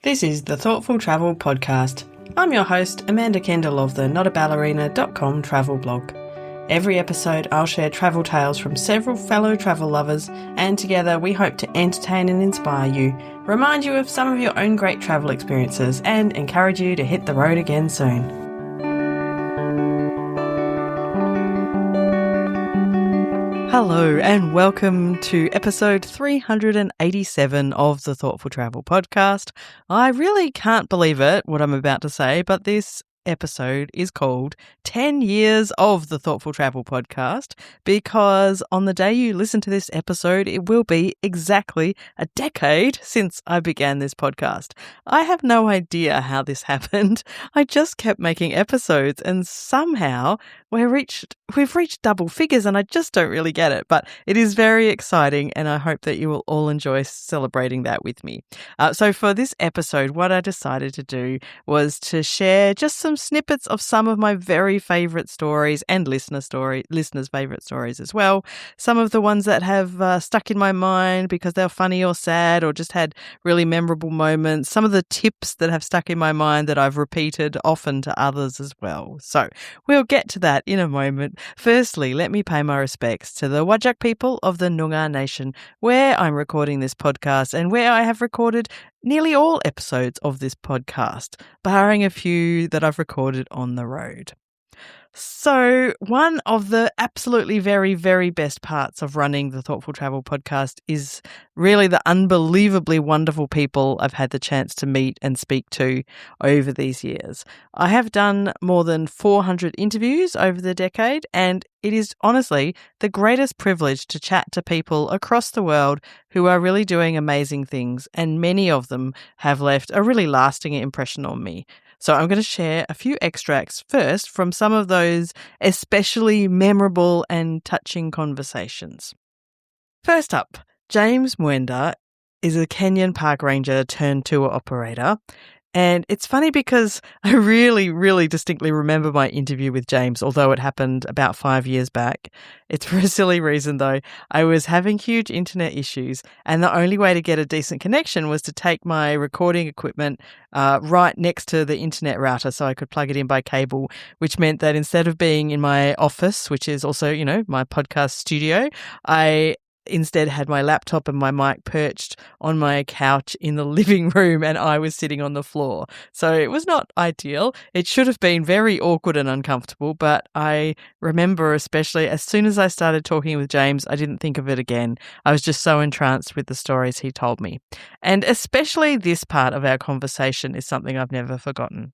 This is the Thoughtful Travel Podcast. I'm your host, Amanda Kendall of the notaballerina.com travel blog. Every episode, I'll share travel tales from several fellow travel lovers, and together we hope to entertain and inspire you, remind you of some of your own great travel experiences, and encourage you to hit the road again soon. Hello and welcome to episode 387 of the Thoughtful Travel Podcast. I really can't believe it, what I'm about to say, but this episode is called 10 Years of the Thoughtful Travel Podcast because on the day you listen to this episode, it will be exactly a decade since I began this podcast. I have no idea how this happened. I just kept making episodes and somehow we've reached double figures and I just don't really get it, but it is very exciting and I hope that you will all enjoy celebrating that with me. So for this episode, what I decided to do was to share just some snippets of some of my very favourite stories and listeners' favourite stories as well. Some of the ones that have stuck in my mind because they're funny or sad or just had really memorable moments. Some of the tips that have stuck in my mind that I've repeated often to others as well. So we'll get to that in a moment. Firstly, let me pay my respects to the Whadjuk people of the Noongar Nation, where I'm recording this podcast and where I have recorded nearly all episodes of this podcast, barring a few that I've recorded on the road. So one of the absolutely very, very best parts of running the Thoughtful Travel Podcast is really the unbelievably wonderful people I've had the chance to meet and speak to over these years. I have done more than 400 interviews over the decade, and it is honestly the greatest privilege to chat to people across the world who are really doing amazing things, and many of them have left a really lasting impression on me. So I'm going to share a few extracts first from some of those especially memorable and touching conversations. First up, James Mwenda is a Kenyan park ranger turned tour operator. And it's funny because I really, really distinctly remember my interview with James, although it happened about 5 years back. It's for a silly reason, though. I was having huge internet issues, and the only way to get a decent connection was to take my recording equipment right next to the internet router so I could plug it in by cable, which meant that instead of being in my office, which is also, my podcast studio, I instead had my laptop and my mic perched on my couch in the living room and I was sitting on the floor. So it was not ideal. It should have been very awkward and uncomfortable, but I remember especially as soon as I started talking with James, I didn't think of it again. I was just so entranced with the stories he told me. And especially this part of our conversation is something I've never forgotten.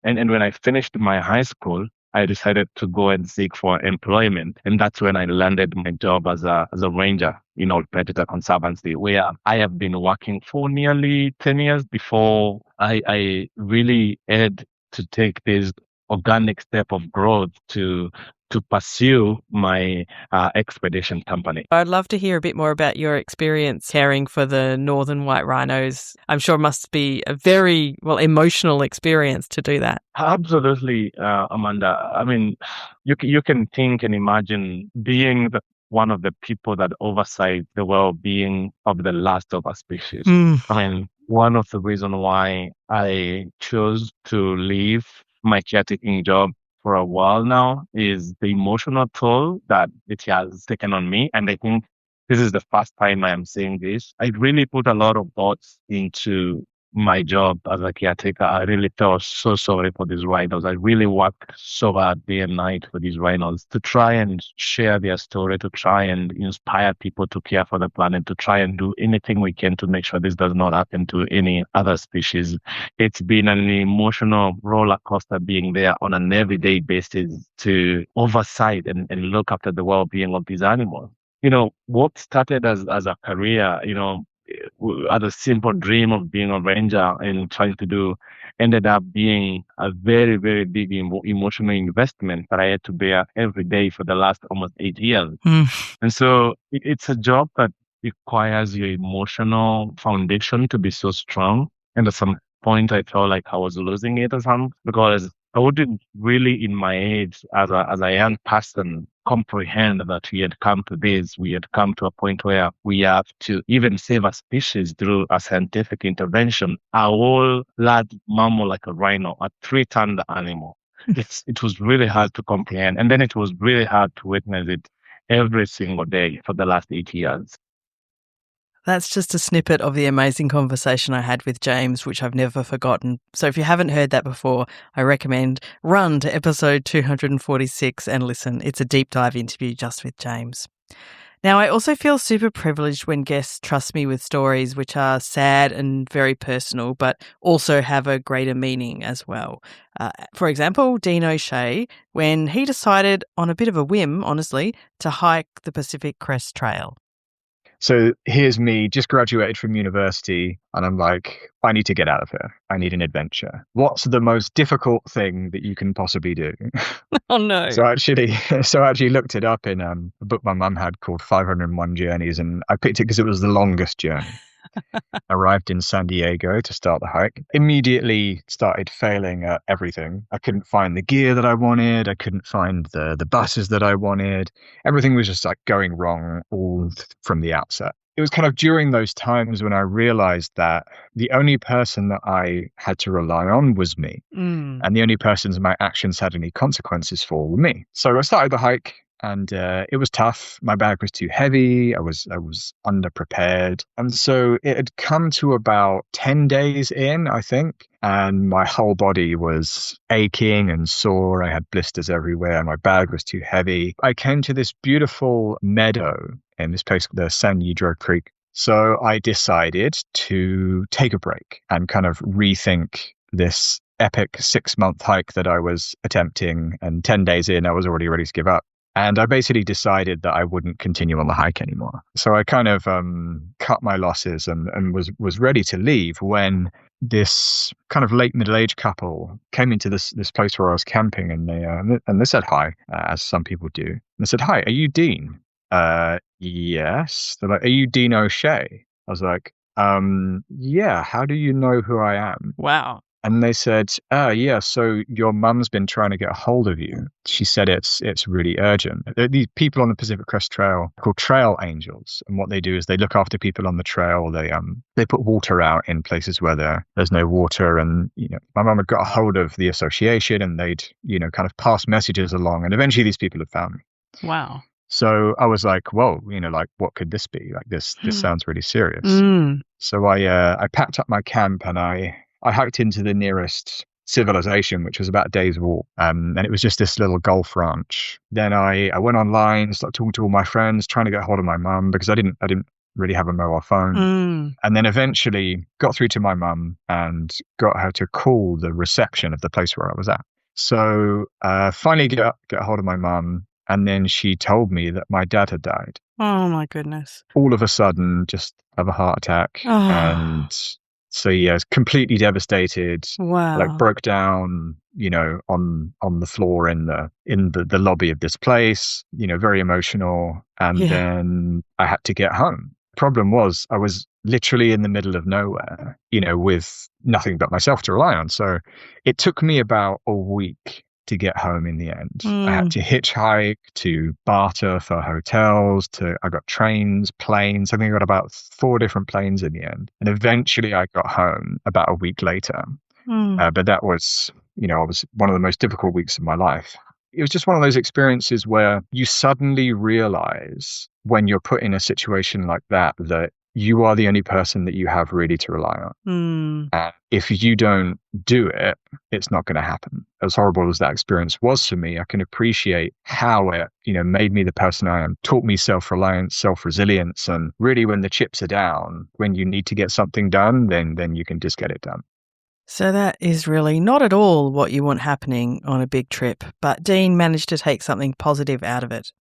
And when I finished my high school, I decided to go and seek for employment. And that's when I landed my job as a ranger in Old Predator Conservancy, where I have been working for nearly 10 years before I really had to take this organic step of growth to pursue my expedition company. I'd love to hear a bit more about your experience caring for the northern white rhinos. I'm sure it must be a very, emotional experience to do that. Absolutely, Amanda. I mean, you can think and imagine being one of the people that oversight the well-being of the last of our species. I mean, one of the reasons why I chose to leave my caretaking job for a while now is the emotional toll that it has taken on me. And I think this is the first time I am saying this. I really put a lot of thoughts into my job as a caretaker. I really felt so sorry for these rhinos. I really worked so hard day and night for these rhinos to try and share their story, to try and inspire people to care for the planet, to try and do anything we can to make sure this does not happen to any other species. It's been an emotional roller coaster being there on an everyday basis to oversight and look after the well-being of these animals. What started as a career, as a simple dream of being a ranger and trying to do, ended up being a very, very big emotional investment that I had to bear every day for the last almost 8 years. And so it's a job that requires your emotional foundation to be so strong. And at some point, I felt like I was losing it or something because I wouldn't really in my age as a young person comprehend that we had come to this. We had come to a point where we have to even save a species through a scientific intervention. A whole large mammal like a rhino, a three-tonned animal. It was really hard to comprehend. And then it was really hard to witness it every single day for the last 8 years. That's just a snippet of the amazing conversation I had with James, which I've never forgotten. So if you haven't heard that before, I recommend run to episode 246 and listen. It's a deep dive interview just with James. Now, I also feel super privileged when guests trust me with stories which are sad and very personal, but also have a greater meaning as well. For example, Dean O'Shea, when he decided on a bit of a whim, honestly, to hike the Pacific Crest Trail. So here's me, just graduated from university, and I'm like, I need to get out of here. I need an adventure. What's the most difficult thing that you can possibly do? Oh, no. So I actually looked it up in a book my mum had called 501 Journeys, and I picked it because it was the longest journey. Arrived in San Diego to start the hike. Immediately started failing at everything. I couldn't find the gear that I wanted. I couldn't find the buses that I wanted. Everything was just like going wrong all from the outset. It was kind of during those times when I realized that the only person that I had to rely on was me. And the only persons my actions had any consequences for were me. So I started the hike. And it was tough. My bag was too heavy. I was underprepared. And so it had come to about 10 days in, I think. And my whole body was aching and sore. I had blisters everywhere. My bag was too heavy. I came to this beautiful meadow in this place, the San Ysidro Creek. So I decided to take a break and kind of rethink this epic 6-month hike that I was attempting. And 10 days in, I was already ready to give up. And I basically decided that I wouldn't continue on the hike anymore. So I kind of cut my losses and was ready to leave when this kind of late middle-aged couple came into this place where I was camping, and they said hi, as some people do. And they said, "Hi, are you Dean?" Yes. They're like, "Are you Dean O'Shea?" I was like, "Yeah. How do you know who I am?" Wow. And they said, yeah, so your mum's been trying to get a hold of you. She said it's really urgent. These people on the Pacific Crest Trail are called trail angels. And what they do is they look after people on the trail. They put water out in places where there's no water. And, my mum had got a hold of the association, and they'd, kind of pass messages along. And eventually these people had found me. Wow. So I was like, whoa, like, what could this be? Like, this sounds really serious. So I packed up my camp, and I hiked into the nearest civilization, which was about a day's walk. And it was just this little golf ranch. Then I went online, started talking to all my friends, trying to get hold of my mum because I didn't really have a mobile phone. And then eventually got through to my mum and got her to call the reception of the place where I was at. So finally get a hold of my mum. And then she told me that my dad had died. Oh, my goodness. All of a sudden, just have a heart attack. And so yeah, was completely devastated. Wow. Like broke down, on the floor in the lobby of this place, very emotional. And then I had to get home. Problem was I was literally in the middle of nowhere, with nothing but myself to rely on. So it took me about a week to get home in the end. I had to hitchhike, to barter for hotels, I got trains, planes. I think I got about 4 different planes in the end. And eventually I got home about a week later. But that was, was one of the most difficult weeks of my life. It was just one of those experiences where you suddenly realize when you're put in a situation like that you are the only person that you have really to rely on. And if you don't do it, it's not going to happen. As horrible as that experience was for me, I can appreciate how it, made me the person I am, taught me self-reliance, self-resilience. And really when the chips are down, when you need to get something done, then you can just get it done. So that is really not at all what you want happening on a big trip, but Dean managed to take something positive out of it.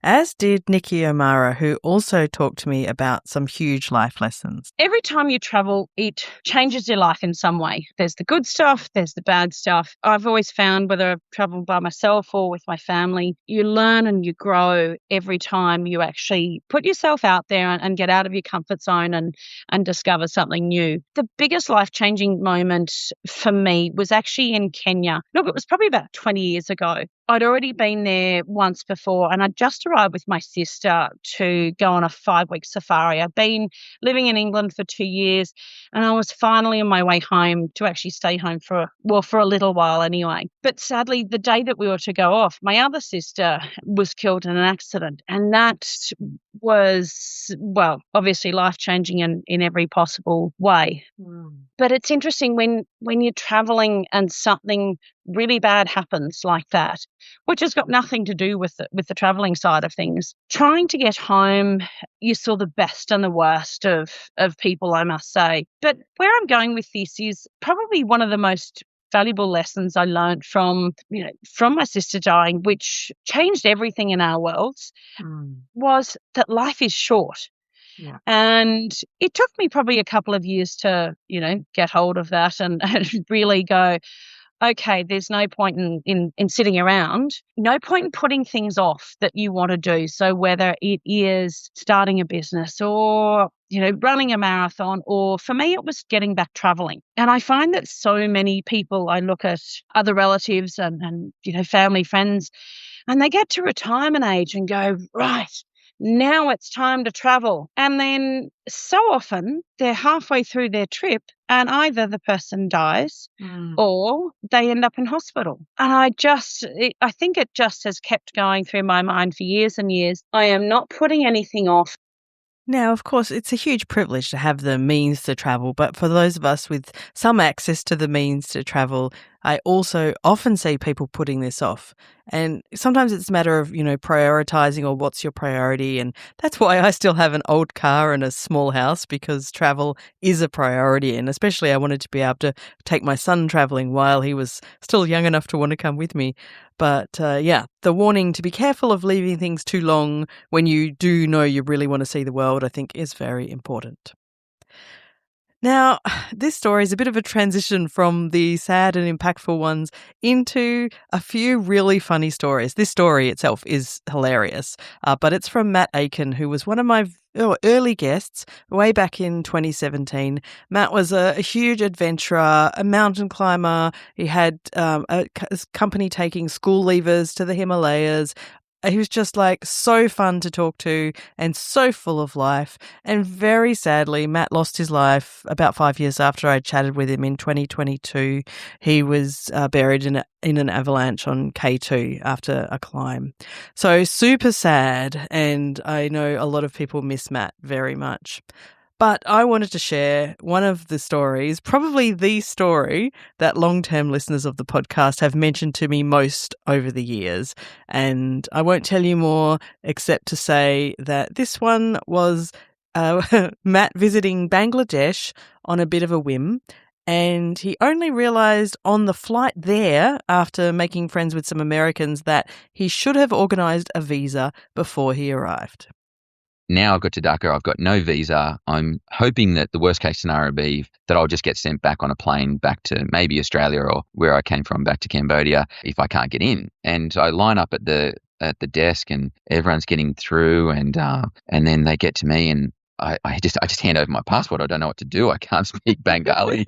as did Nikki O'Mara, who also talked to me about some huge life lessons. Every time you travel, it changes your life in some way. There's the good stuff, there's the bad stuff. I've always found, whether I've traveled by myself or with my family, you learn and you grow every time you actually put yourself out there and get out of your comfort zone and discover something new. The biggest life-changing moment for me was actually in Kenya. Look, it was probably about 20 years ago. I'd already been there once before, and I'd just arrived with my sister to go on a 5-week safari. I'd been living in England for 2 years, and I was finally on my way home to actually stay home for a little while anyway. But sadly, the day that we were to go off, my other sister was killed in an accident, and that was, well, obviously life-changing in every possible way. But it's interesting when you're traveling and something really bad happens like that, which has got nothing to do with the traveling side of things. Trying to get home, you saw the best and the worst of people, I must say. But where I'm going with this is probably one of the most valuable lessons I learned from my sister dying, which changed everything in our worlds, was that life is short. Yeah. And it took me probably a couple of years to, get hold of that and really go, okay, there's no point in sitting around, no point in putting things off that you want to do. So whether it is starting a business or, running a marathon, or for me, it was getting back traveling. And I find that so many people, I look at other relatives and family, friends, and they get to retirement age and go, right, now it's time to travel. And then so often they're halfway through their trip and either the person dies or they end up in hospital. And I think it just has kept going through my mind for years and years. I am not putting anything off. Now, of course, it's a huge privilege to have the means to travel, but for those of us with some access to the means to travel, I also often see people putting this off. And sometimes it's a matter of, prioritizing or what's your priority. And that's why I still have an old car and a small house, because travel is a priority. And especially I wanted to be able to take my son traveling while he was still young enough to want to come with me. But the warning to be careful of leaving things too long when you do know you really want to see the world, I think is very important. Now, this story is a bit of a transition from the sad and impactful ones into a few really funny stories. This story itself is hilarious, but it's from Matt Aiken, who was one of my early guests way back in 2017. Matt was a huge adventurer, a mountain climber. He had a company taking school leavers to the Himalayas. He was just so fun to talk to and so full of life. And very sadly, Matt lost his life about 5 years after I chatted with him in 2022. He was buried in an avalanche on K2 after a climb. So super sad. And I know a lot of people miss Matt very much. But I wanted to share one of the stories, probably the story that long-term listeners of the podcast have mentioned to me most over the years. And I won't tell you more except to say that this one was Matt visiting Bangladesh on a bit of a whim. And he only realised on the flight there, after making friends with some Americans, that he should have organised a visa before he arrived. Now I've got to Dhaka, I've got no visa. I'm hoping that the worst case scenario will be that I'll just get sent back on a plane back to maybe Australia or where I came from, back to Cambodia, if I can't get in. And I line up at the desk and everyone's getting through and then they get to me and I just hand over my passport. I don't know what to do. I can't speak Bengali.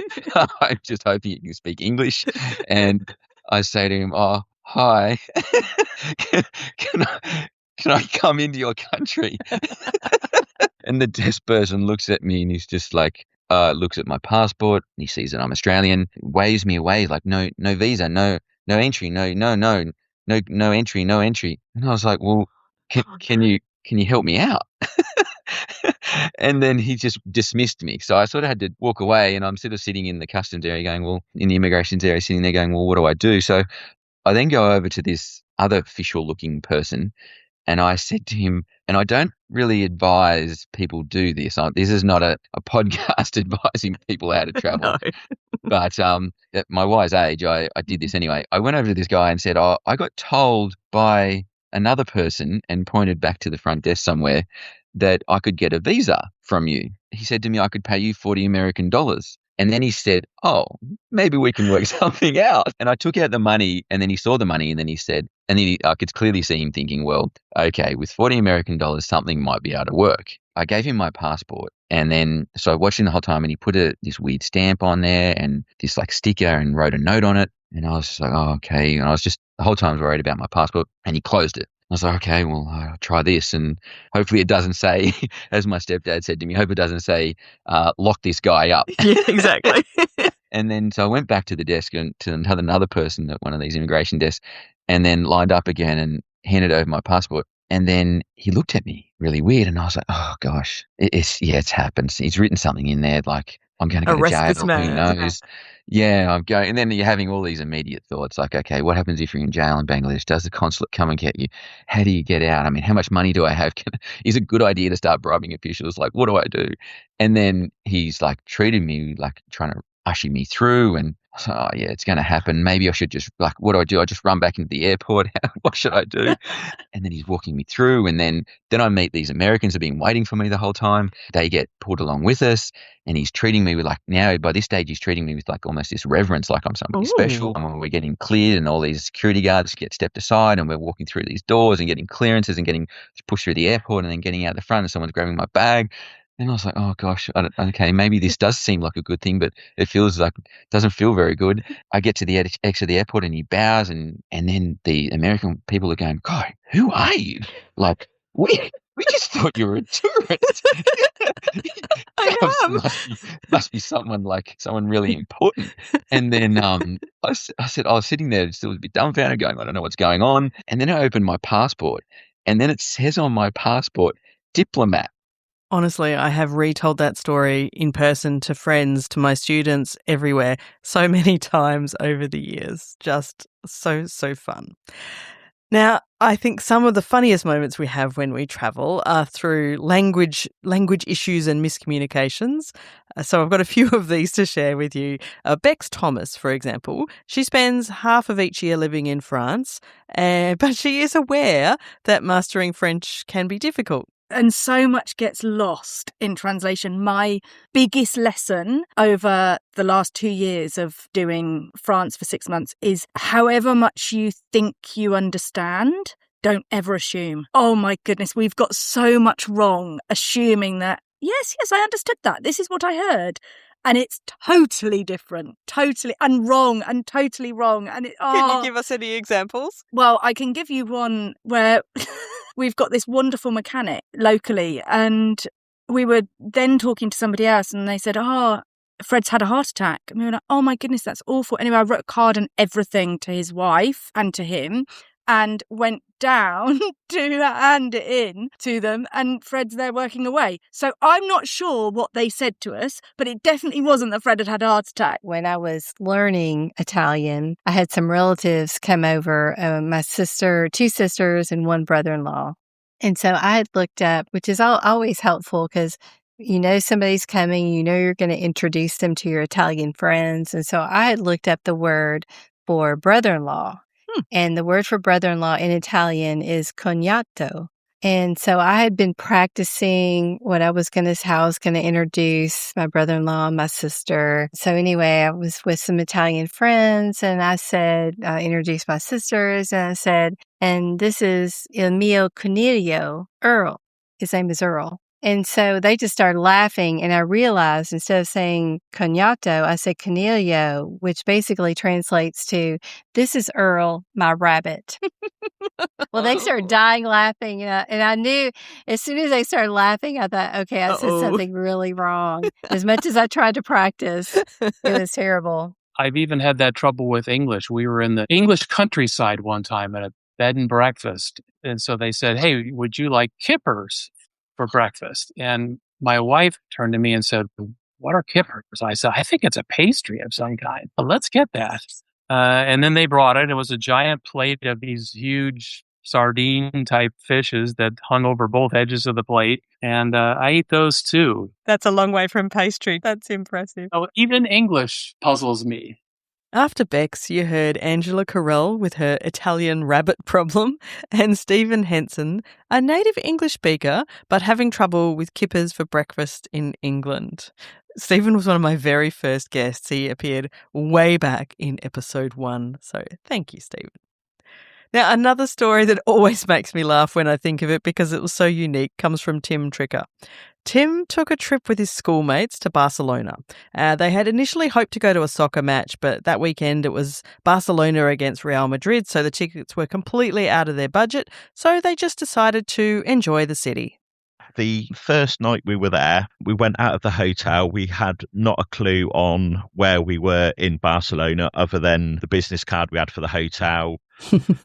I'm just hoping you can speak English. And I say to him, "Oh, hi. Can I come into your country?" And the desk person looks at me and he's just looks at my passport. And he sees that I'm Australian, waves me away, no visa, no entry, no entry, no entry. And I was like, well, can you help me out? And then he just dismissed me. So I sort of had to walk away, and I'm sort of sitting in the customs area in the immigrations area, sitting there going, well, what do I do? So I then go over to this other official looking person. And I said to him, and I don't really advise people do this. This is not a podcast advising people how to travel. No. But at my wise age, I did this anyway. I went over to this guy and said, I got told by another person and pointed back to the front desk somewhere that I could get a visa from you. He said to me, I could pay you $40 American. And then he said, oh, maybe we can work something out. And I took out the money, and then he saw the money, and then he said, and then I could clearly see him thinking, well, okay, with $40 American, something might be able to work. I gave him my passport, and then so I watched him the whole time, and he put this weird stamp on there and this like sticker and wrote a note on it. And I was just like, oh, okay. And I was just the whole time worried about my passport, and he closed it. I was like, okay, well, I'll try this. And hopefully it doesn't say, as my stepdad said to me, hope it doesn't say, lock this guy up. Yeah, exactly. And then so I went back to the desk and to another person at one of these immigration desks, and then lined up again and handed over my passport. And then he looked at me really weird, and I was like, oh gosh, it's happened. He's written something in there like, I'm going to go to jail. Arrest this man. Who knows? Yeah, I'm going. And then you're having all these immediate thoughts like, okay, what happens if you're in jail in Bangladesh? Does the consulate come and get you? How do you get out? I mean, how much money do I have? Is it a good idea to start bribing officials? Like, what do I do? And then he's like treated me like trying to usher me through, and so, oh yeah, it's going to happen. Maybe I should just like, what do? I just run back into the airport? What should I do? And then he's walking me through, and then I meet these Americans who've been waiting for me the whole time. They get pulled along with us, and he's treating me with like, now by this stage he's treating me with like almost this reverence, like I'm somebody special. And when we're getting cleared, and all these security guards get stepped aside, and we're walking through these doors and getting clearances and getting pushed through the airport, and then getting out the front, and someone's grabbing my bag. And I was like, oh gosh, okay, maybe this does seem like a good thing, but it doesn't feel very good. I get to the exit of the airport, and he bows, and then the American people are going, God, who are you? Like, we just thought you were a tourist. I am. Must be someone really important. And then I said, I was sitting there still a bit dumbfounded, going, I don't know what's going on. And then I opened my passport, and then it says on my passport, diplomat. Honestly, I have retold that story in person to friends, to my students, everywhere, so many times over the years. Just so fun. Now, I think some of the funniest moments we have when we travel are through language issues and miscommunications. So I've got a few of these to share with you. Bex Thomas, for example, she spends half of each year living in France, but she is aware that mastering French can be difficult. And so much gets lost in translation. My biggest lesson over the last 2 years of doing France for 6 months is however much you think you understand, don't ever assume. Oh my goodness, we've got so much wrong assuming that, yes, I understood that. This is what I heard. And it's totally different, totally, and wrong, and totally wrong. And Can you give us any examples? Well, I can give you one where we've got this wonderful mechanic locally, and we were then talking to somebody else, and they said, Fred's had a heart attack. And we were like, oh my goodness, that's awful. Anyway, I wrote a card and everything to his wife and to him, and went down to hand it in to them, and Fred's there working away. So I'm not sure what they said to us, but it definitely wasn't that Fred had a heart attack. When I was learning Italian, I had some relatives come over, my sister, 2 sisters, and 1 brother-in-law. And so I had looked up, which is always helpful because you know somebody's coming, you know you're going to introduce them to your Italian friends. And so I had looked up the word for brother-in-law. And the word for brother-in-law in Italian is cognato. And so I had been practicing how I was going to introduce my brother-in-law and my sister. So anyway, I was with some Italian friends, and I introduced my sisters, and I said, and this is il mio coniglio, Earl. His name is Earl. And so they just started laughing, and I realized instead of saying cognato, I said coniglio, which basically translates to, this is Earl, my rabbit. Well, they started dying laughing, and I knew as soon as they started laughing, I thought, okay, I said something really wrong. As much as I tried to practice, it was terrible. I've even had that trouble with English. We were in the English countryside one time at a bed and breakfast, and so they said, hey, would you like kippers for breakfast? And my wife turned to me and said, what are kippers? I said, I think it's a pastry of some kind, but let's get that. And then they brought it. It was a giant plate of these huge sardine-type fishes that hung over both edges of the plate. And I ate those too. That's a long way from pastry. That's impressive. So even English puzzles me. After Bex, you heard Angela Carell with her Italian rabbit problem and Stephen Henson, a native English speaker but having trouble with kippers for breakfast in England. Stephen was one of my very first guests. He appeared way back in episode 1, so thank you, Stephen. Now, another story that always makes me laugh when I think of it because it was so unique comes from Tim Tricker. Tim took a trip with his schoolmates to Barcelona. They had initially hoped to go to a soccer match, but that weekend it was Barcelona against Real Madrid, so the tickets were completely out of their budget, so they just decided to enjoy the city. The first night we were there, we went out of the hotel. We had not a clue on where we were in Barcelona other than the business card we had for the hotel.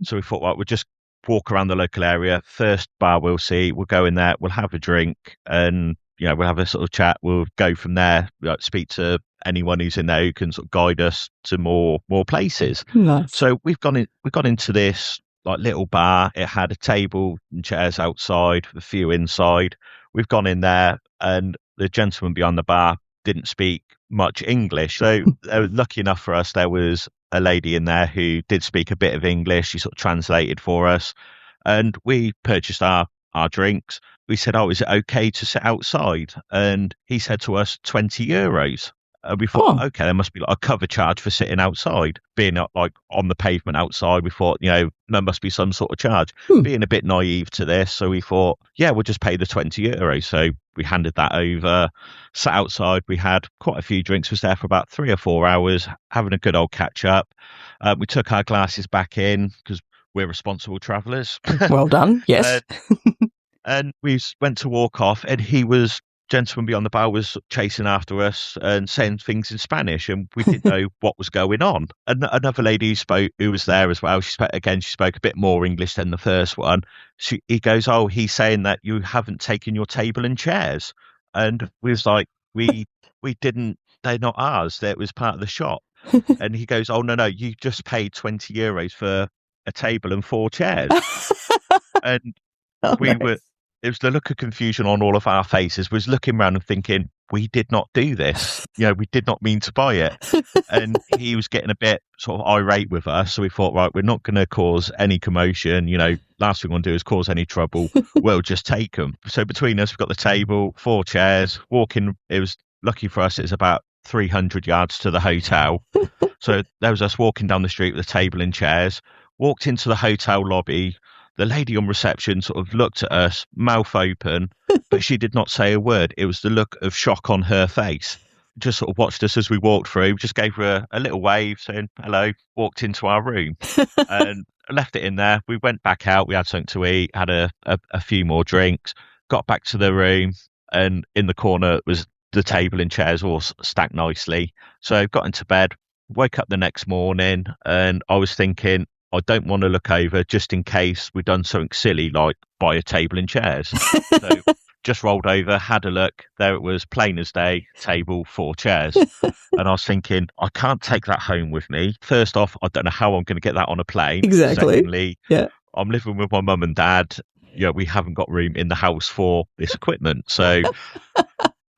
So we thought, well, we'll just walk around the local area. First bar we'll see, we'll go in there, we'll have a drink and, we'll have a sort of chat. We'll go from there, speak to anyone who's in there who can sort of guide us to more places. Nice. So we got into this like little bar. It had a table and chairs outside, a few inside. We've gone in there and the gentleman behind the bar didn't speak much English. So lucky enough for us, there was a lady in there who did speak a bit of English. She sort of translated for us and we purchased our drinks. We said, oh, is it okay to sit outside? And he said to us, 20 euros. And we thought, okay, there must be like a cover charge for sitting outside. Being like on the pavement outside, we thought, there must be some sort of charge. Being a bit naive to this, so we thought, yeah, we'll just pay the 20 euros. So we handed that over, sat outside. We had quite a few drinks, was there for about 3 or 4 hours, having a good old catch up. We took our glasses back in because we're responsible travellers. Well done, yes. And we went to walk off and gentleman beyond the bar was chasing after us and saying things in Spanish, and we didn't know what was going on. And another lady who was there as well, she spoke a bit more English than the first one. He goes, oh, he's saying that you haven't taken your table and chairs. And we was like, we didn't, they're not ours, that was part of the shop. And he goes, oh, no, you just paid 20 euros for a table and 4 chairs. And it was the look of confusion on all of our faces. We was looking around and thinking, we did not do this. We did not mean to buy it. And he was getting a bit sort of irate with us. So we thought, right, we're not going to cause any commotion. Last thing we want to do is cause any trouble. We'll just take them. So between us, we've got the table, 4 chairs, walking. It was lucky for us. It was about 300 yards to the hotel. So there was us walking down the street with a table and chairs, walked into the hotel lobby. The lady on reception sort of looked at us, mouth open, but she did not say a word. It was the look of shock on her face. Just sort of watched us as we walked through, just gave her a little wave saying hello, walked into our room and left it in there. We went back out, we had something to eat, had a few more drinks, got back to the room, and in the corner was the table and chairs all stacked nicely. So got into bed, woke up the next morning, and I was thinking, I don't want to look over just in case we've done something silly like buy a table and chairs. So just rolled over, had a look. There it was, plain as day, table, 4 chairs. And I was thinking, I can't take that home with me. First off, I don't know how I'm going to get that on a plane. Exactly. Secondly, I'm living with my mum and dad. We haven't got room in the house for this equipment. So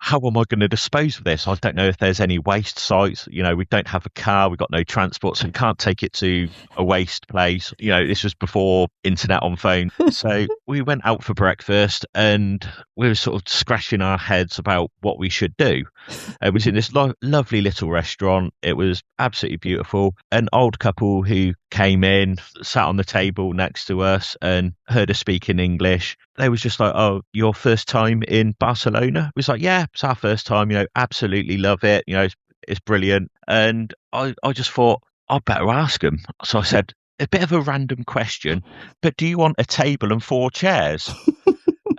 how am I going to dispose of this? I don't know if there's any waste sites. We don't have a car. We've got no transport, so we can't take it to a waste place. This was before internet on phone. So we went out for breakfast and we were sort of scratching our heads about what we should do. It was in this lovely little restaurant. It was absolutely beautiful. An old couple who came in, sat on the table next to us and heard us speak in English. They was just like, oh, your first time in Barcelona? It was like, yeah, it's our first time, absolutely love it. It's brilliant. And I just thought, I'd better ask them. So I said, a bit of a random question, but do you want a table and 4 chairs?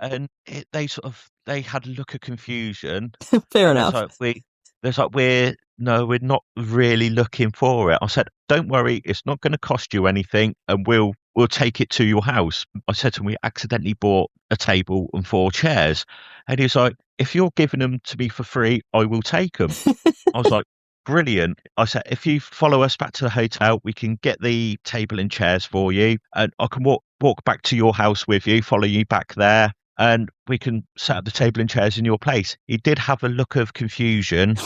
And they had a look of confusion. Fair enough. We're not really looking for it. I said, don't worry, it's not going to cost you anything, and we'll take it to your house. I said to him, we accidentally bought a table and 4 chairs. And he was like, if you're giving them to me for free, I will take them. I was like, brilliant. I said, if you follow us back to the hotel, we can get the table and chairs for you, and I can walk back to your house with you, follow you back there, and we can set up the table and chairs in your place. He did have a look of confusion,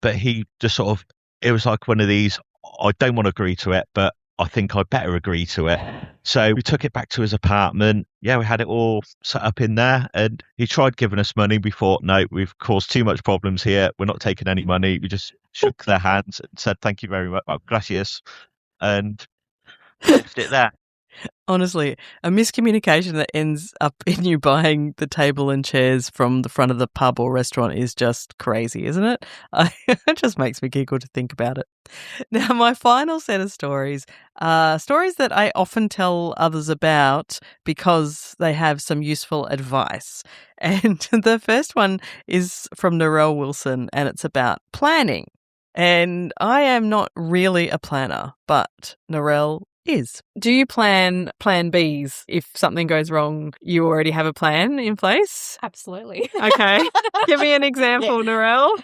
but he just sort of, it was like one of these, I don't want to agree to it, but I think I better agree to it. So we took it back to his apartment. Yeah, we had it all set up in there, and he tried giving us money. We thought, no, we've caused too much problems here. We're not taking any money. We just shook their hands and said, thank you very much. Well, gracias. And left it there. Honestly, a miscommunication that ends up in you buying the table and chairs from the front of the pub or restaurant is just crazy, isn't it? It just makes me giggle to think about it. Now, my final set of stories are stories that I often tell others about because they have some useful advice. And the first one is from Narelle Wilson, and it's about planning. And I am not really a planner, but Narelle is. Do you plan Bs if something goes wrong? You already have a plan in place? Absolutely. Okay. Give me an example, Narelle.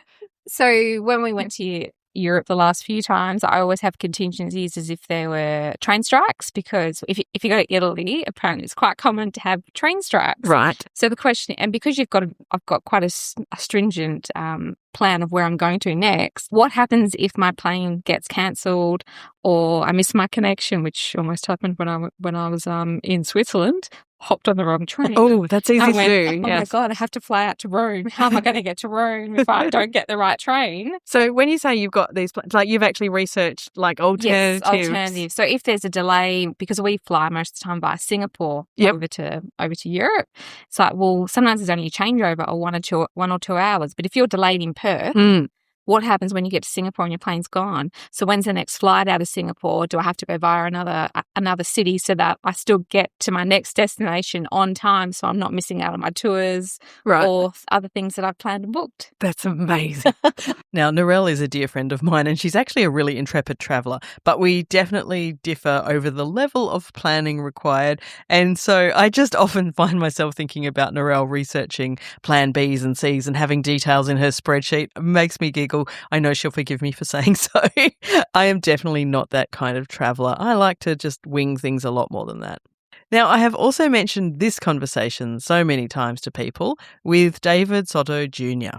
So when we went to Europe the last few times, I always have contingencies as if there were train strikes, because if you go to Italy, apparently it's quite common to have train strikes. Right. So the question, and because I've got quite a stringent plan of where I'm going to next, what happens if my plane gets cancelled or I miss my connection, which almost happened when I was in Switzerland. Hopped on the wrong train. Oh, that's easy to do. Oh my God, I have to fly out to Rome. How am I going to get to Rome if I don't get the right train? So when you say you've got these plans, like you've actually researched like alternatives. Yes, alternatives. So if there's a delay, because we fly most of the time via Singapore over to Europe, it's like, well, sometimes there's only a changeover or 1 or 2 hours. But if you're delayed in Perth, what happens when you get to Singapore and your plane's gone? So when's the next flight out of Singapore? Do I have to go via another city so that I still get to my next destination on time, so I'm not missing out on my tours or other things that I've planned and booked? That's amazing. Now, Narelle is a dear friend of mine, and she's actually a really intrepid traveller, but we definitely differ over the level of planning required. And so I just often find myself thinking about Narelle researching plan Bs and Cs and having details in her spreadsheet. It makes me giggle. I know she'll forgive me for saying so. I am definitely not that kind of traveller. I like to just wing things a lot more than that. Now, I have also mentioned this conversation so many times to people with David Soto Jr.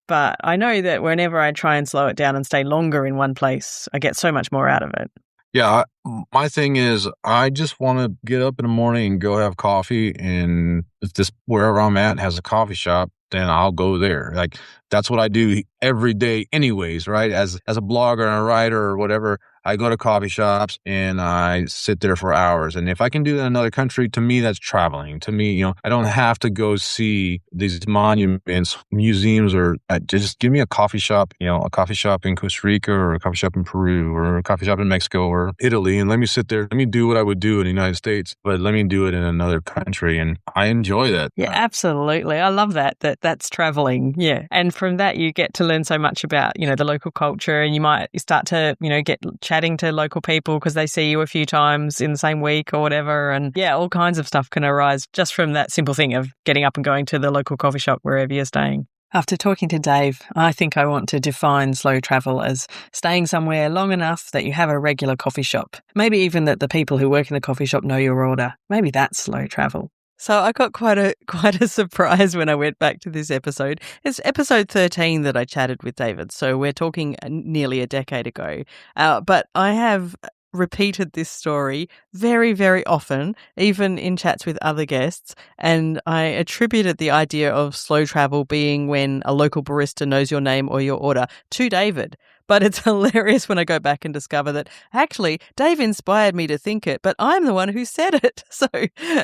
But I know that whenever I try and slow it down and stay longer in one place, I get so much more out of it. Yeah, my thing is I just want to get up in the morning and go have coffee, and if this wherever I'm at has a coffee shop, then I'll go there. Like that's what I do every day anyways, right? As a blogger and a writer or whatever, I go to coffee shops and I sit there for hours. And if I can do that in another country, to me, that's traveling. To me, I don't have to go see these monuments, museums, or just give me a coffee shop, a coffee shop in Costa Rica or a coffee shop in Peru or a coffee shop in Mexico or Italy. And let me sit there. Let me do what I would do in the United States, but let me do it in another country. And I enjoy that. Yeah, absolutely. I love that's traveling. Yeah. And from that, you get to learn so much about, the local culture, and you might start to, get chatting to local people because they see you a few times in the same week or whatever. And yeah, all kinds of stuff can arise just from that simple thing of getting up and going to the local coffee shop wherever you're staying. After talking to Dave, I think I want to define slow travel as staying somewhere long enough that you have a regular coffee shop. Maybe even that the people who work in the coffee shop know your order. Maybe that's slow travel. So I got quite a surprise when I went back to this episode. It's episode 13 that I chatted with David, so we're talking nearly a decade ago. But I have repeated this story very, very often, even in chats with other guests, and I attributed the idea of slow travel being when a local barista knows your name or your order to David. But it's hilarious when I go back and discover that actually Dave inspired me to think it, but I'm the one who said it. So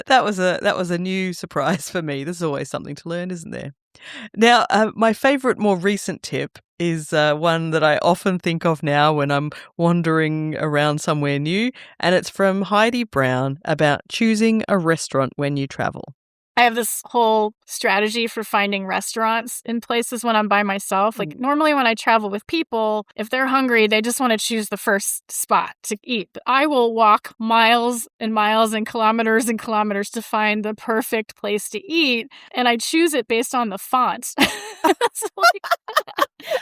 that was a new surprise for me. There's always something to learn, isn't there? Now, my favourite more recent tip is one that I often think of now when I'm wandering around somewhere new, and it's from Heidi Brown about choosing a restaurant when you travel. I have this whole strategy for finding restaurants in places when I'm by myself. Like normally when I travel with people, if they're hungry, they just want to choose the first spot to eat. But I will walk miles and miles and kilometers to find the perfect place to eat. And I choose it based on the font.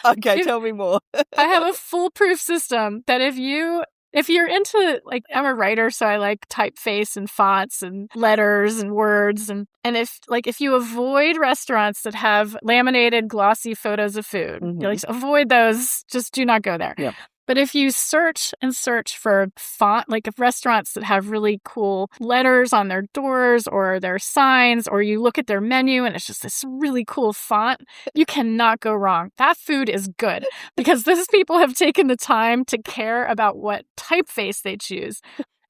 Okay, tell me more. I have a foolproof system that if you're into, like, I'm a writer, so I like typeface and fonts and letters and words. And if you avoid restaurants that have laminated, glossy photos of food, avoid those, just do not go there. Yeah. But if you search and search for font, like if restaurants that have really cool letters on their doors or their signs, or you look at their menu and it's just this really cool font, you cannot go wrong. That food is good because those people have taken the time to care about what typeface they choose.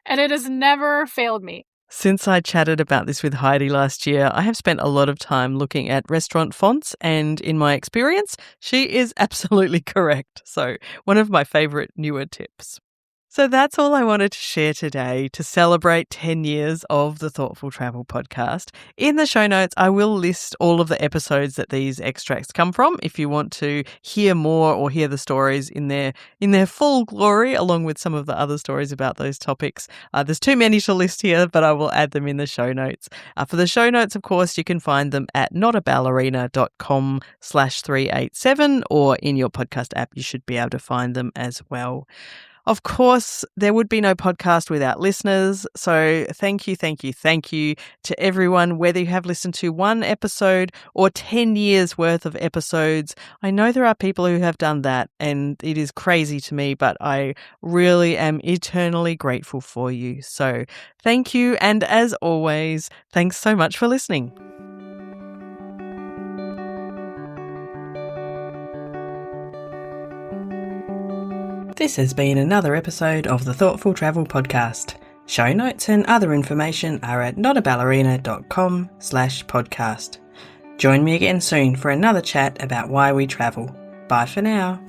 And it has never failed me. Since I chatted about this with Heidi last year, I have spent a lot of time looking at restaurant fonts, and in my experience, she is absolutely correct. So, one of my favourite newer tips. So that's all I wanted to share today to celebrate 10 years of the Thoughtful Travel podcast. In the show notes, I will list all of the episodes that these extracts come from if you want to hear more or hear the stories in their full glory, along with some of the other stories about those topics. There's too many to list here, but I will add them in the show notes. For the show notes, of course, you can find them at notaballerina.com/387, or in your podcast app, you should be able to find them as well. Of course, there would be no podcast without listeners. So thank you to everyone, whether you have listened to one episode or 10 years worth of episodes. I know there are people who have done that, and it is crazy to me, but I really am eternally grateful for you. So thank you. And as always, thanks so much for listening. This has been another episode of the Thoughtful Travel podcast. Show notes and other information are at notaballerina.com/podcast. Join me again soon for another chat about why we travel. Bye for now.